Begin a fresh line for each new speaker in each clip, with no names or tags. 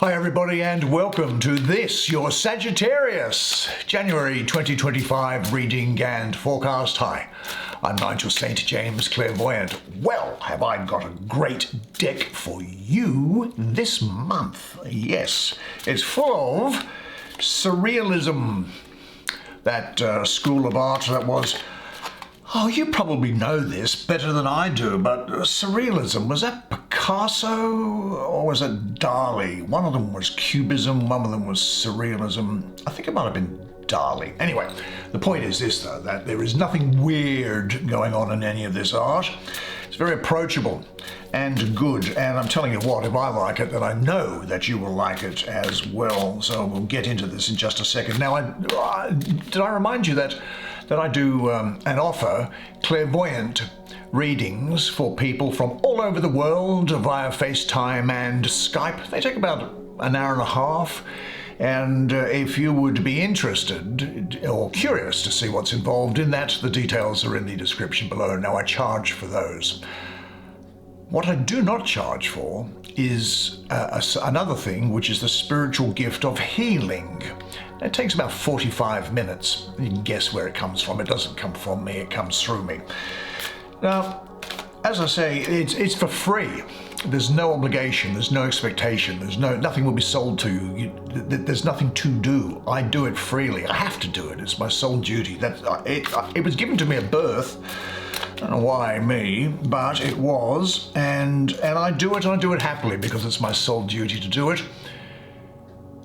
Hi everybody and welcome to this, your Sagittarius January 2025 reading and forecast. Hi, I'm Nigel Saint James, Clairvoyant. Well, have I got a great deck for you this month. Yes, it's full of surrealism. That school of art that was... Oh, you probably know this better than I do, but surrealism, was that Picasso or was it Dali? One of them was Cubism, one of them was surrealism. I think it might have been Dali. Anyway, the point is this though, that there is nothing weird going on in any of this art. It's very approachable and good, and I'm telling you what, if I like it, then I know that you will like it as well. So we'll get into this in just a second. Now, did I remind you that I do and offer clairvoyant readings for people from all over the world via FaceTime and Skype. They take about an hour and a half. And if you would be interested or curious to see what's involved in that, the details are in the description below. Now, I charge for those. What I do not charge for is another thing, which is the spiritual gift of healing. It takes about 45 minutes. You can guess where it comes from. It doesn't come from me, it comes through me. Now, as I say, it's for free. There's no obligation, there's no expectation, nothing will be sold to you. There's nothing to do. I do it freely. I have to do it. It's my sole duty. It was given to me at birth. I don't know why me, but it was, and I do it, and I do it happily because it's my sole duty to do it.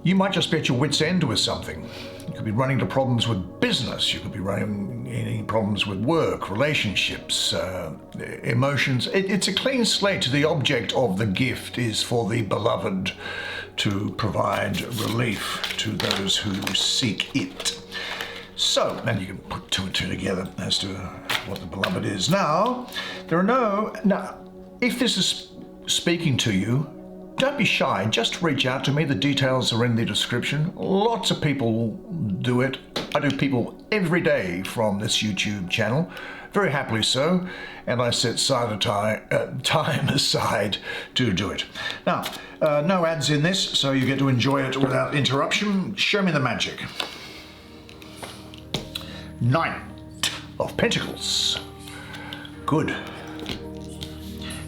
You might just be at your wit's end with something. You could be running into problems with business. You could be running into problems with work, relationships, emotions. It's a clean slate. The object of the gift is for the beloved to provide relief to those who seek it. So, and you can put two and two together as to what the beloved is. Now, if this is speaking to you, don't be shy, just reach out to me. The details are in the description. Lots of people do it. I do people every day from this YouTube channel, very happily so, and I set time aside to do it. Now, no ads in this, so you get to enjoy it without interruption. Show me the magic. Knight of Pentacles. Good.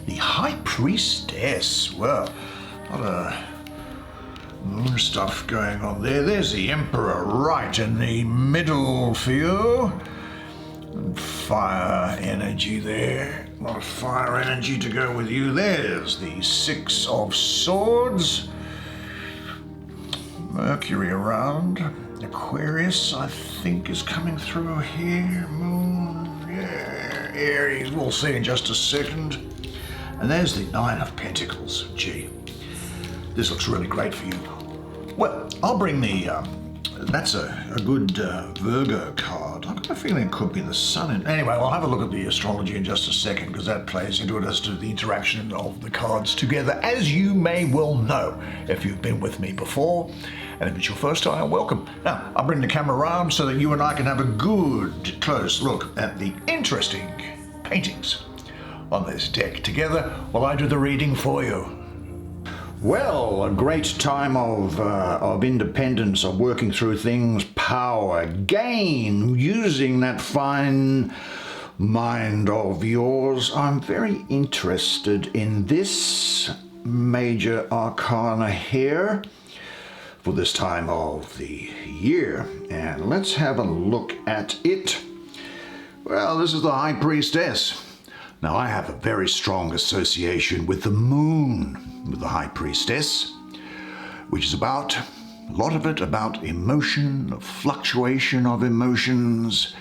The High Priestess. Well, a lot of moon stuff going on there. There's the Emperor right in the middle for you. And fire energy there. A lot of fire energy to go with you. There's the Six of Swords. Mercury around. Aquarius, I think, is coming through here. Moon, yeah. Aries, we'll see in just a second. And there's the Nine of Pentacles. Gee, this looks really great for you. Well, I'll bring the, that's a good Virgo card. I've got a feeling it could be the Sun. Anyway, I'll have a look at the astrology in just a second because that plays into it as to the interaction of the cards together, as you may well know if you've been with me before. And if it's your first time, welcome. Now, I'll bring the camera around so that you and I can have a good close look at the interesting paintings on this deck together while I do the reading for you. Well, a great time of independence, of working through things, power, gain, using that fine mind of yours. I'm very interested in this major arcana here for this time of the year, and let's have a look at it. Well, this is the High Priestess. Now, I have a very strong association with the moon, with the High Priestess, which is about, a lot of it about emotion, fluctuation of emotions,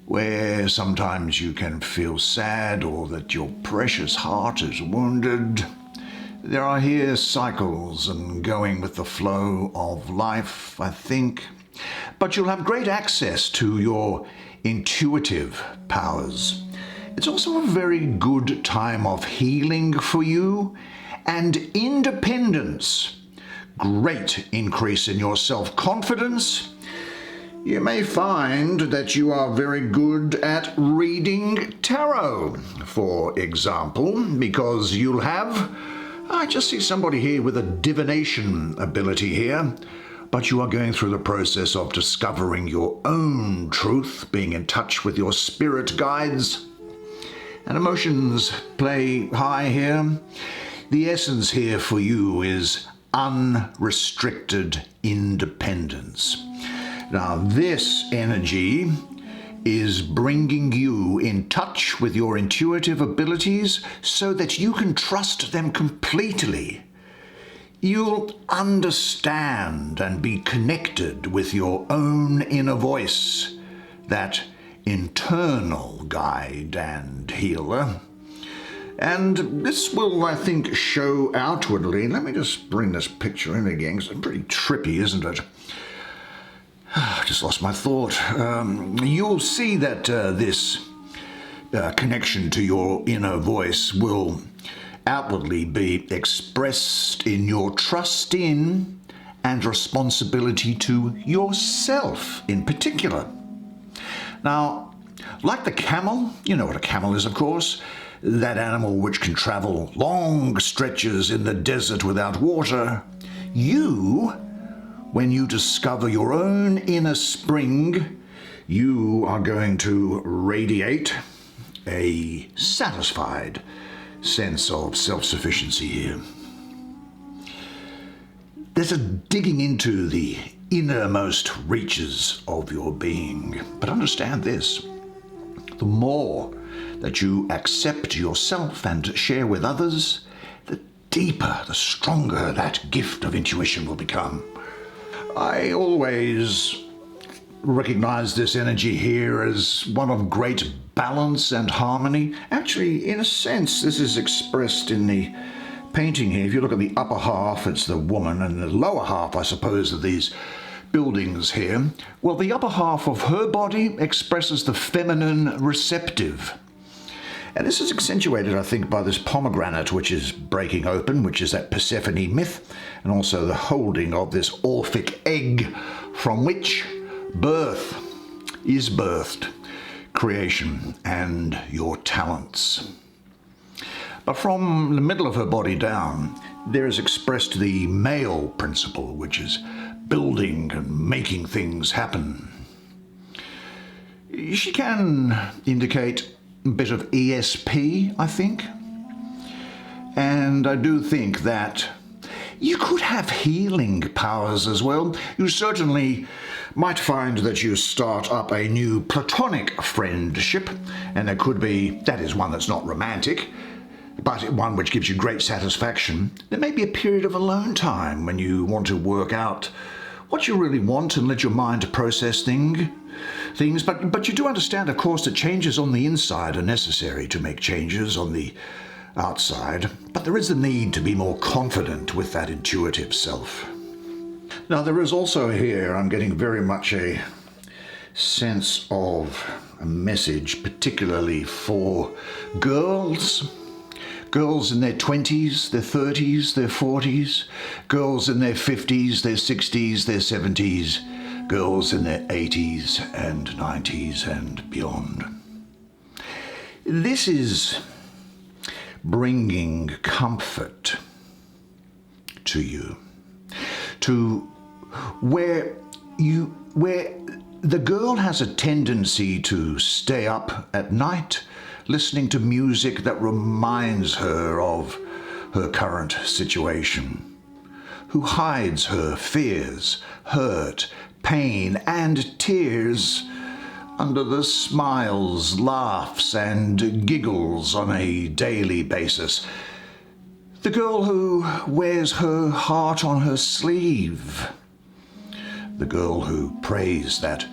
where sometimes you can feel sad or that your precious heart is wounded. There are here cycles and going with the flow of life, I think. But you'll have great access to your intuitive powers. It's also a very good time of healing for you and independence. Great increase in your self-confidence. You may find that you are very good at reading tarot, for example, because you'll have I just see somebody here with a divination ability here, but you are going through the process of discovering your own truth, being in touch with your spirit guides, and emotions play high here. The essence here for you is unrestricted independence. Now, this energy is bringing you in touch with your intuitive abilities so that you can trust them completely. You'll understand and be connected with your own inner voice, that internal guide and healer. And this will, I think, show outwardly. Let me just bring this picture in again, because it's pretty trippy, isn't it? I just lost my thought. You'll see that this connection to your inner voice will outwardly be expressed in your trust in and responsibility to yourself in particular. Now, like the camel, you know what a camel is, of course, that animal which can travel long stretches in the desert without water, when you discover your own inner spring, you are going to radiate a satisfied sense of self-sufficiency here. There's a digging into the innermost reaches of your being. But understand this, the more that you accept yourself and share with others, the deeper, the stronger that gift of intuition will become. I always recognize this energy here as one of great balance and harmony. Actually, in a sense, this is expressed in the painting here. If you look at the upper half, it's the woman, and the lower half, I suppose, are these buildings here. Well, the upper half of her body expresses the feminine receptive. And this is accentuated, I think, by this pomegranate which is breaking open, which is that Persephone myth, and also the holding of this Orphic egg from which birth is birthed, creation and your talents. But from the middle of her body down, there is expressed the male principle, which is building and making things happen. She can indicate a bit of ESP, I think. And I do think that you could have healing powers as well. You certainly might find that you start up a new platonic friendship, and there could be, that is one that's not romantic, but one which gives you great satisfaction. There may be a period of alone time when you want to work out what you really want and let your mind process things. But you do understand, of course, that changes on the inside are necessary to make changes on the outside. But there is the need to be more confident with that intuitive self. Now, there is also here, I'm getting very much a sense of a message, particularly for girls. Girls in their 20s, their 30s, their 40s, girls in their 50s, their 60s, their 70s, girls in their 80s and 90s and beyond. This is bringing comfort to you, to where the girl has a tendency to stay up at night listening to music that reminds her of her current situation, who hides her fears, hurt, pain, and tears under the smiles, laughs, and giggles on a daily basis. The girl who wears her heart on her sleeve. The girl who prays that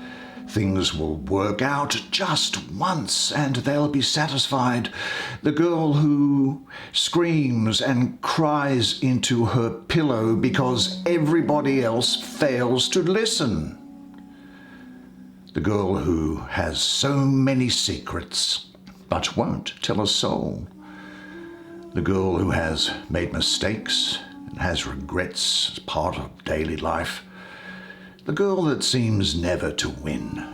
things will work out just once and they'll be satisfied. The girl who screams and cries into her pillow because everybody else fails to listen. The girl who has so many secrets but won't tell a soul. The girl who has made mistakes and has regrets as part of daily life. The girl that seems never to win.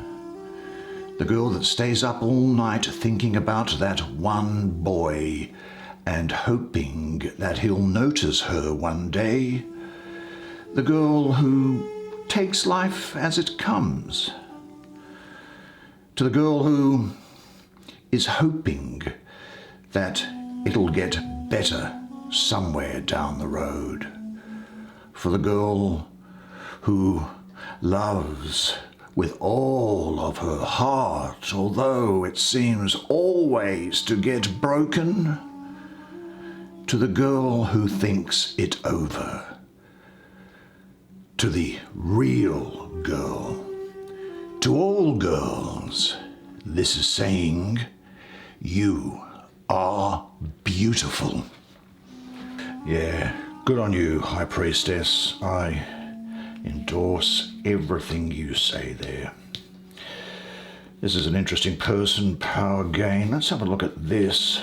The girl that stays up all night thinking about that one boy and hoping that he'll notice her one day. The girl who takes life as it comes. To the girl who is hoping that it'll get better somewhere down the road. For the girl who loves with all of her heart, although it seems always to get broken. To the girl who thinks it over. To the real girl. To all girls, this is saying, you are beautiful. Yeah, good on you, High Priestess. I endorse everything you say there. This is an interesting person, power gain. Let's have a look at this.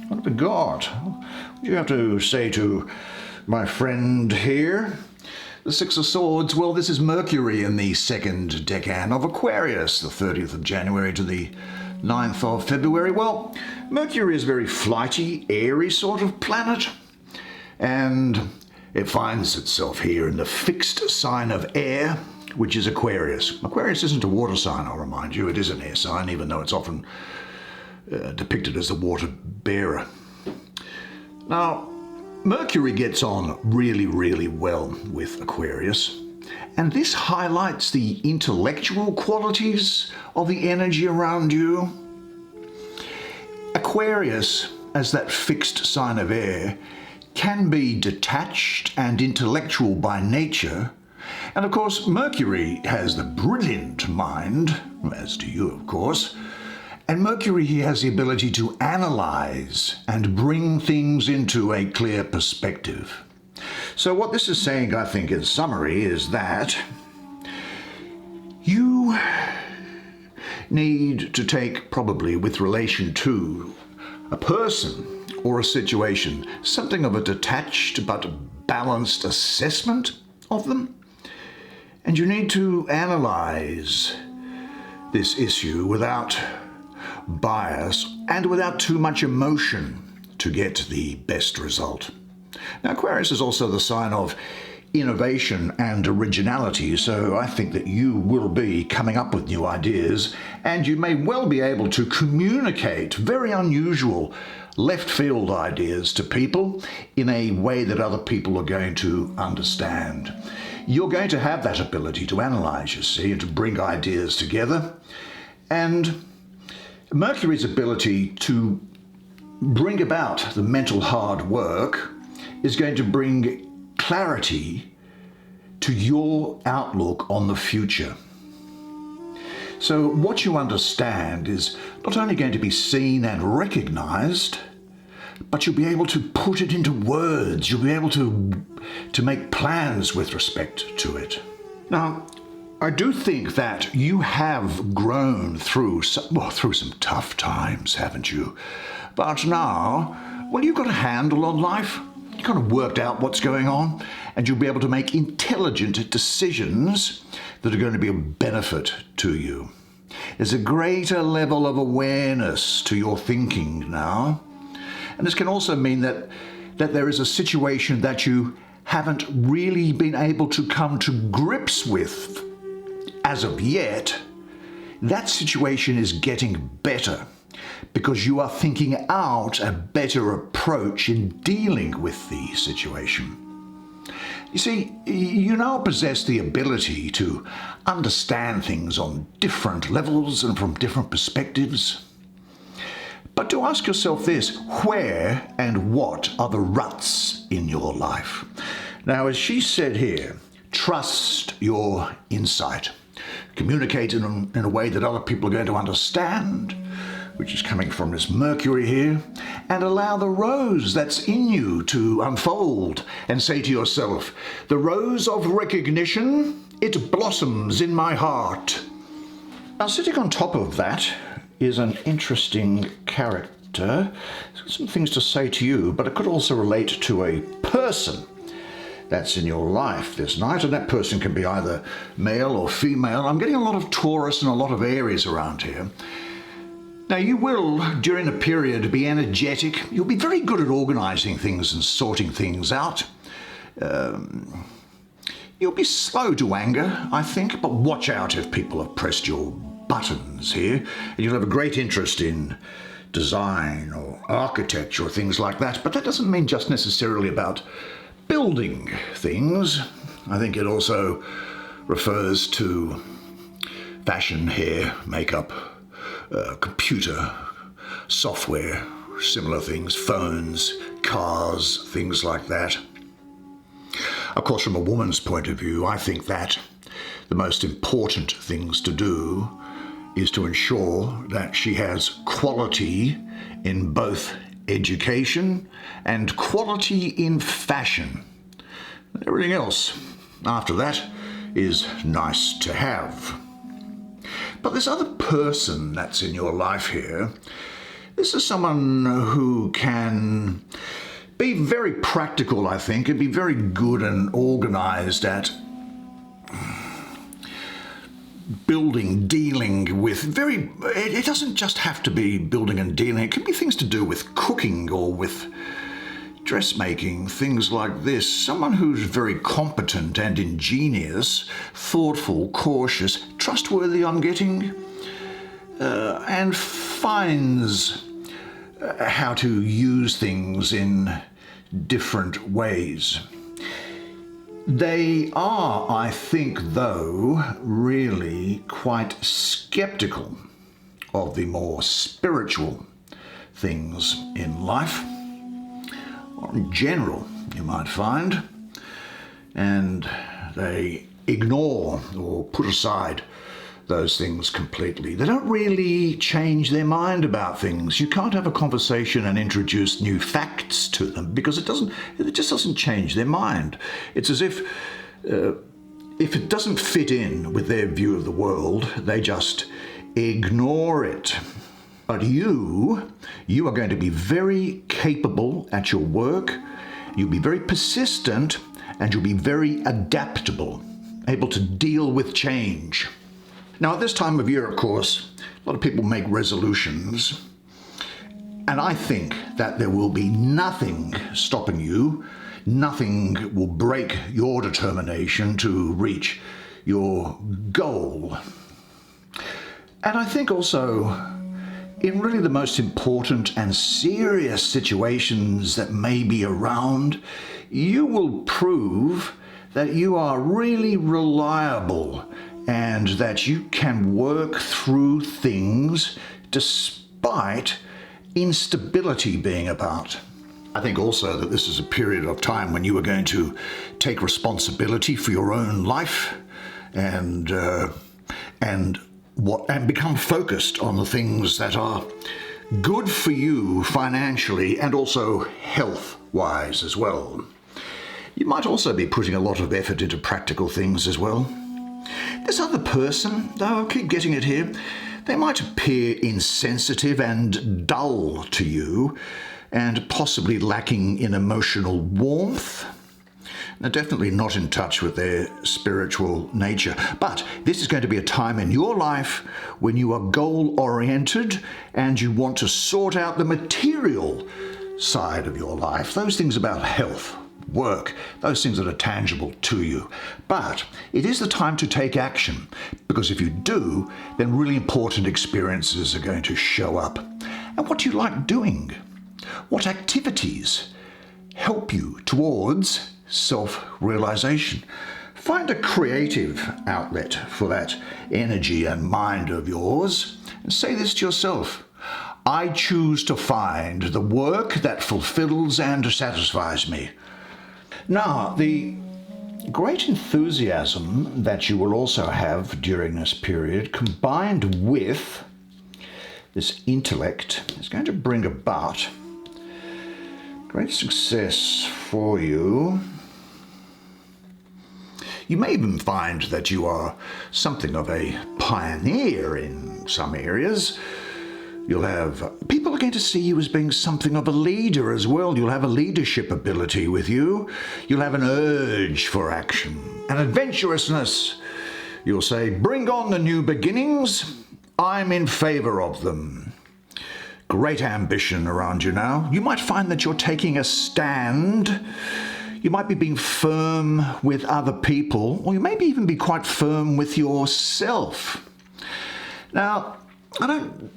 What have we got? What do you have to say to my friend here? The Six of Swords. Well, this is Mercury in the second decan of Aquarius, the 30th of January to the 9th of February. Well, Mercury is a very flighty, airy sort of planet, and it finds itself here in the fixed sign of air, which is Aquarius. Aquarius isn't a water sign, I'll remind you. It is an air sign, even though it's often depicted as the water bearer. Now, Mercury gets on really, really well with Aquarius, and this highlights the intellectual qualities of the energy around you. Aquarius, as that fixed sign of air, can be detached and intellectual by nature, and of course Mercury has the brilliant mind, as do you of course, and Mercury has the ability to analyze and bring things into a clear perspective. So what this is saying, I think, in summary, is that you need to take, probably with relation to a person or a situation, something of a detached but balanced assessment of them. And you need to analyze this issue without bias and without too much emotion to get the best result. Now, Aquarius is also the sign of innovation and originality, so I think that you will be coming up with new ideas, and you may well be able to communicate very unusual left field ideas to people in a way that other people are going to understand. You're going to have that ability to analyze, you see, and to bring ideas together. And Mercury's ability to bring about the mental hard work is going to bring clarity to your outlook on the future. So what you understand is not only going to be seen and recognized, but you'll be able to put it into words. You'll be able to make plans with respect to it. Now, I do think that you have grown through some tough times, haven't you? But now, well, you've got a handle on life. You've kind of worked out what's going on, and you'll be able to make intelligent decisions that are going to be of benefit to you. There's a greater level of awareness to your thinking now. And this can also mean that there is a situation that you haven't really been able to come to grips with as of yet. That situation is getting better because you are thinking out a better approach in dealing with the situation. You see, you now possess the ability to understand things on different levels and from different perspectives. But to ask yourself this, where and what are the ruts in your life? Now, as she said here, trust your insight. Communicate in a way that other people are going to understand, which is coming from this Mercury here, and allow the rose that's in you to unfold and say to yourself, the rose of recognition, it blossoms in my heart. Now, sitting on top of that is an interesting character. It's got some things to say to you, but it could also relate to a person that's in your life this night, and that person can be either male or female. I'm getting a lot of Taurus and a lot of Aries around here. Now, you will, during the period, be energetic. You'll be very good at organising things and sorting things out. You'll be slow to anger, I think, but watch out if people have pressed your buttons here. And you'll have a great interest in design or architecture or things like that. But that doesn't mean just necessarily about building things. I think it also refers to fashion, hair, makeup, computer, software, similar things, phones, cars, things like that. Of course, from a woman's point of view, I think that the most important things to do is to ensure that she has quality in both education and quality in fashion. Everything else after that is nice to have. But this other person that's in your life here, this is someone who can be very practical, I think, and be very good and organised at building, dealing with it doesn't just have to be building and dealing. It can be things to do with cooking or with dressmaking, things like this. Someone who's very competent and ingenious, thoughtful, cautious, trustworthy, I'm getting, and finds how to use things in different ways. They are, I think, though, really quite skeptical of the more spiritual things in life, or in general, you might find, and they ignore or put aside those things completely. They don't really change their mind about things. You can't have a conversation and introduce new facts to them because it just doesn't change their mind. It's as if it doesn't fit in with their view of the world, they just ignore it. But you are going to be very capable at your work, you'll be very persistent, and you'll be very adaptable, able to deal with change. Now, at this time of year, of course, a lot of people make resolutions, and I think that there will be nothing stopping you, nothing will break your determination to reach your goal. And I think also, in really the most important and serious situations that may be around, you will prove that you are really reliable and that you can work through things despite instability being about. I think also that this is a period of time when you are going to take responsibility for your own life and become focused on the things that are good for you financially and also health-wise as well. You might also be putting a lot of effort into practical things as well. This other person, though, I keep getting it here, they might appear insensitive and dull to you and possibly lacking in emotional warmth. They're definitely not in touch with their spiritual nature. But this is going to be a time in your life when you are goal-oriented and you want to sort out the material side of your life, those things about health, work, those things that are tangible to you. But it is the time to take action, because if you do, then really important experiences are going to show up. And what do you like doing? What activities help you towards self-realization? Find a creative outlet for that energy and mind of yours and say this to yourself: I choose to find the work that fulfills and satisfies me. Now, the great enthusiasm that you will also have during this period, combined with this intellect, is going to bring about great success for you. You may even find that you are something of a pioneer in some areas. People are going to see you as being something of a leader as well. You'll have a leadership ability with you. You'll have an urge for action, an adventurousness. You'll say, bring on the new beginnings. I'm in favor of them. great ambition around you now. You might find that you're taking a stand. You might be being firm with other people, or you maybe even be quite firm with yourself. Now, I don't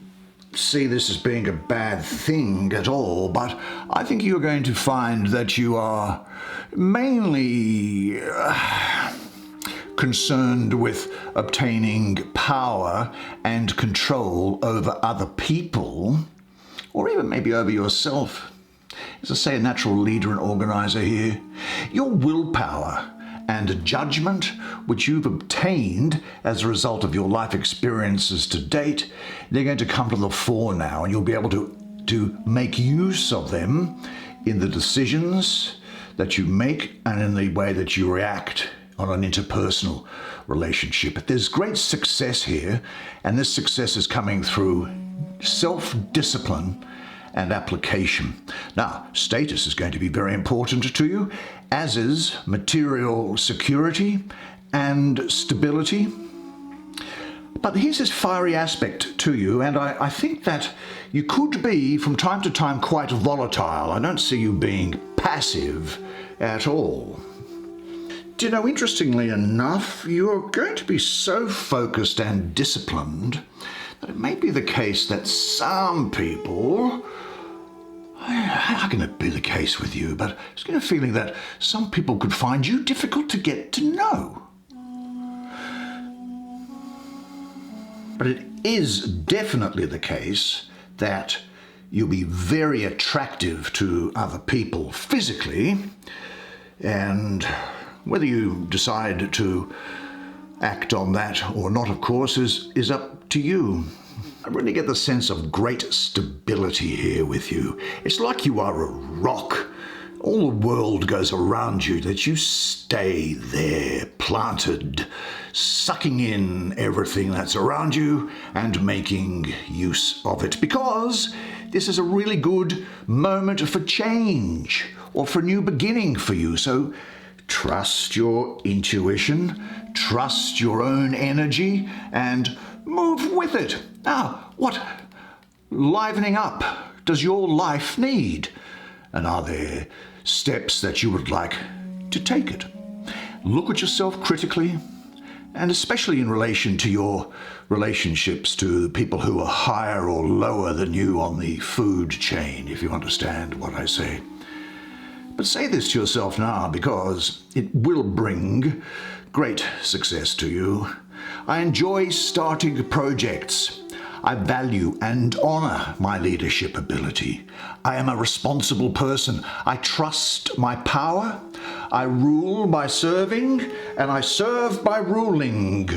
see this as being a bad thing at all, but I think you're going to find that you are mainly concerned with obtaining power and control over other people, or even maybe over yourself. As I say, a natural leader and organizer here. Your willpower and judgment, which you've obtained as a result of your life experiences to date, they're going to come to the fore now, and you'll be able to make use of them in the decisions that you make and in the way that you react on an interpersonal relationship. But there's great success here, and this success is coming through self-discipline and application. Now, status is going to be very important to you, as is material security and stability. But here's this fiery aspect to you, and I think that you could be, from time to time, quite volatile. I don't see you being passive at all. Do you know, interestingly enough, you're going to be so focused and disciplined that it may be the case that some people, how can it be the case with you, but it's got a feeling that some people could find you difficult to get to know. But it is definitely the case that you'll be very attractive to other people physically, and whether you decide to act on that or not, of course, is up to you. I really get the sense of great stability here with you. It's like you are a rock. All the world goes around you, that you stay there, planted, sucking in everything that's around you and making use of it, because this is a really good moment for change or for a new beginning for you. So trust your intuition, trust your own energy, and move with it. Now, what livening up does your life need? And are there steps that you would like to take it? Look at yourself critically, and especially in relation to your relationships to people who are higher or lower than you on the food chain, if you understand what I say. But say this to yourself now, because it will bring great success to you. I enjoy starting projects. I value and honor my leadership ability. I am a responsible person. I trust my power. I rule by serving, and I serve by ruling.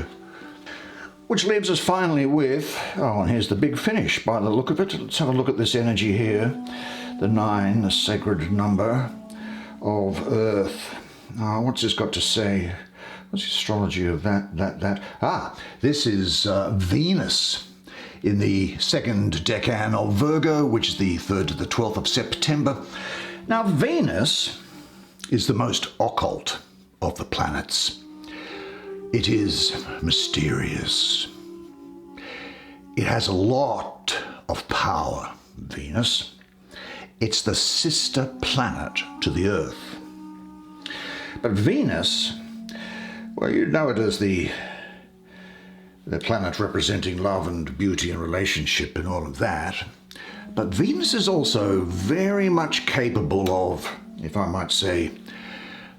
Which leaves us finally with, and here's the big finish by the look of it. Let's have a look at this energy here. The 9, the sacred number of Earth. What's this got to say? What's the astrology of that? This is Venus in the second decan of Virgo, which is the 3rd to the 12th of September. Now, Venus is the most occult of the planets. It is mysterious. It has a lot of power, Venus. It's the sister planet to the Earth. But Venus, well, you know it as the planet representing love and beauty and relationship and all of that. But Venus is also very much capable of, if I might say,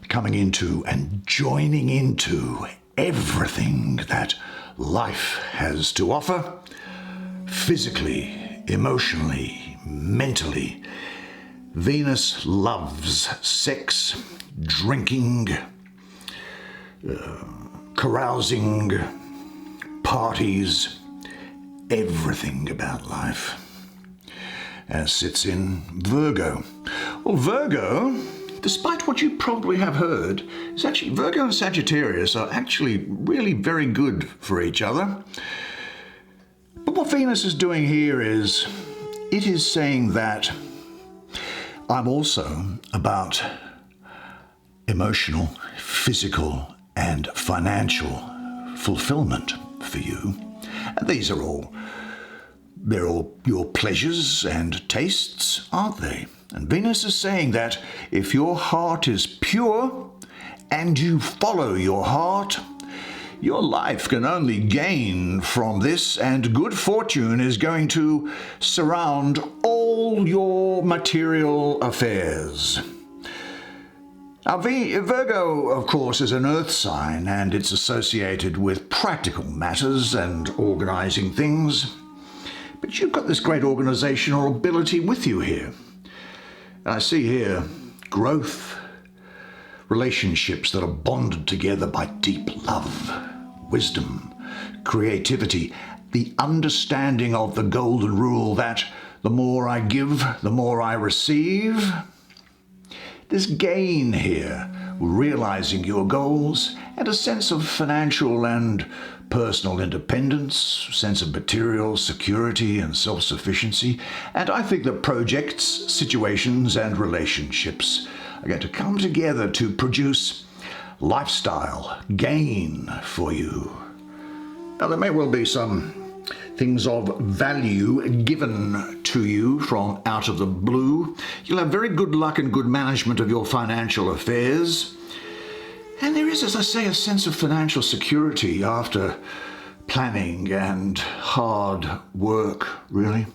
coming into and joining into everything that life has to offer, physically, emotionally, mentally. Venus loves sex, drinking, carousing, parties, everything about life, as sits in Virgo. Well, Virgo, despite what you probably have heard, is actually Virgo and Sagittarius are actually really very good for each other. But what Venus is doing here is, it is saying that I'm also about emotional, physical, and financial fulfillment for you. And these are all They're all your pleasures and tastes, aren't they? And Venus is saying that if your heart is pure and you follow your heart, your life can only gain from this, and good fortune is going to surround all your material affairs. Now, Virgo, of course, is an earth sign, and it's associated with practical matters and organizing things. But you've got this great organizational ability with you here. And I see here growth, relationships that are bonded together by deep love, wisdom, creativity, the understanding of the golden rule that the more I give, the more I receive. This gain here, realizing your goals, and a sense of financial and personal independence, sense of material security and self-sufficiency. And I think that projects, situations, and relationships are going to come together to produce lifestyle gain for you. Now, there may well be some things of value given to you from out of the blue. You'll have very good luck and good management of your financial affairs. And there is, as I say, a sense of financial security after planning and hard work, really.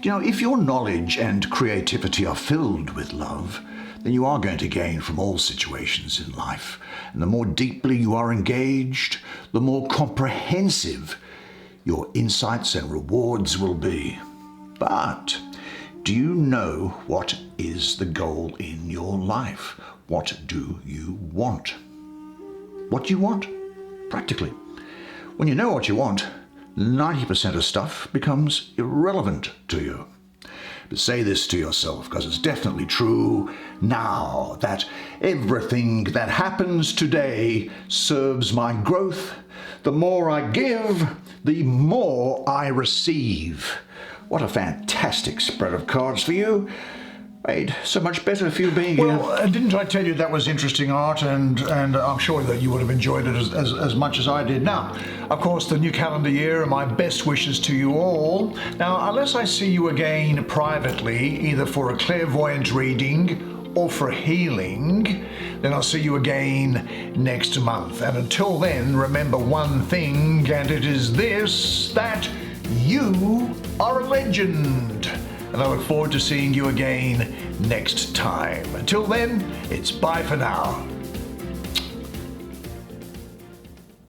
You know, if your knowledge and creativity are filled with love, then you are going to gain from all situations in life. And the more deeply you are engaged, the more comprehensive your insights and rewards will be. But do you know what is the goal in your life? What do you want? What do you want? Practically. When you know what you want, 90% of stuff becomes irrelevant to you. But say this to yourself, because it's definitely true now, that everything that happens today serves my growth. The more I give, the more I receive. What a fantastic spread of cards for you. Made so much better for you being here. Well, didn't I tell you that was interesting art, and I'm sure that you would have enjoyed it as much as I did. Now, of course, the new calendar year, and my best wishes to you all. Now, unless I see you again privately, either for a clairvoyant reading or for healing, then I'll see you again next month. And until then, remember one thing, and it is this, that you are a legend. And I look forward to seeing you again next time. Until then, it's bye for now.